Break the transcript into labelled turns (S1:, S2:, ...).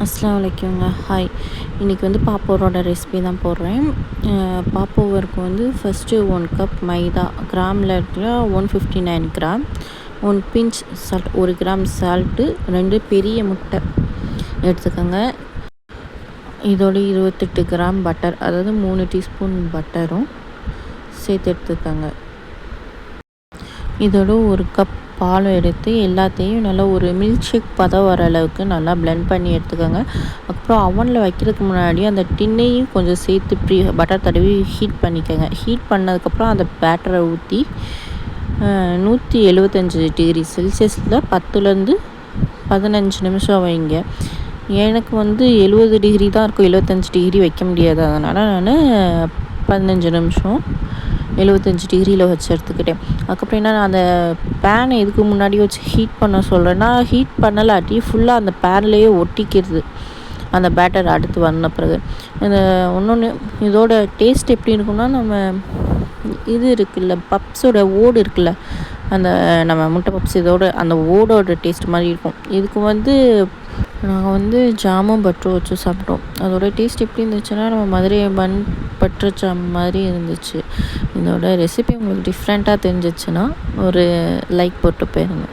S1: அஸ்ஸலாமு அலைக்குங்க. ஹாய். இன்றைக்கி வந்து பாப்போரோட ரெசிபி தான் போடுறேன். பாப்போவருக்கு வந்து ஃபஸ்ட்டு 1 கப் மைதா, கிராமில் இருக்கிற 159 gram, 1 pinch salt, 1 gram salt, 2 பெரிய முட்டை எடுத்துக்கோங்க. இதோட 28 கிராம் பட்டர், அதாவது 3 டீஸ்பூன் பட்டரும் சேர்த்து எடுத்துக்கோங்க. இதோட 1 கப் பாலும் எடுத்து எல்லாத்தையும் நல்லா ஒரு மில்க் ஷேக் பதம் வர அளவுக்கு நல்லா பிளெண்ட் பண்ணி எடுத்துக்கோங்க. அப்புறம் அவனில் வைக்கிறதுக்கு முன்னாடி அந்த டின்னையும் கொஞ்சம் சேர்த்து பட்டர் தடவி ஹீட் பண்ணிக்கோங்க. ஹீட் பண்ணதுக்கப்புறம் அந்த பேட்டரை ஊற்றி 175 டிகிரி செல்சியஸில் 10லேருந்து 15 நிமிஷம் வைங்க. எனக்கு வந்து 70 டிகிரி தான் இருக்கும், 75 டிகிரி வைக்க முடியாது. அதனால் நான் 15 நிமிஷம் 75 டிகிரியில் வச்சு எடுத்துக்கிட்டேன். அதுக்கப்புறம் என்ன, அந்த பேனை எதுக்கு முன்னாடி வச்சு ஹீட் பண்ண சொல்கிறேன்னா, ஹீட் பண்ணலாட்டி ஃபுல்லாக அந்த பேன்லேயே ஒட்டிக்கிறது அந்த பேட்டர் அடுத்து வந்த பிறகு. இந்த இன்னொன்று, இதோட டேஸ்ட் எப்படி இருக்குன்னா, நம்ம இது இருக்குல்ல, பப்ஸோட ஓடு இருக்குல்ல, அந்த நம்ம முட்டை பப்ஸ் இதோட அந்த ஓடோட டேஸ்ட் மாதிரி இருக்கும். இதுக்கு வந்து நாங்கள் வந்து ஜாமும் பட்டரும் வச்சு சாப்பிட்டோம். அதோட டேஸ்ட் எப்படி இருந்துச்சுன்னா, நம்ம மதுரை பட்டர் ஜாம் மாதிரி இருந்துச்சு. இதோட ரெசிபி உங்களுக்கு டிஃப்ரெண்ட்டாக தெரிஞ்சிச்சுன்னா ஒரு லைக் போட்டு போயிருங்க.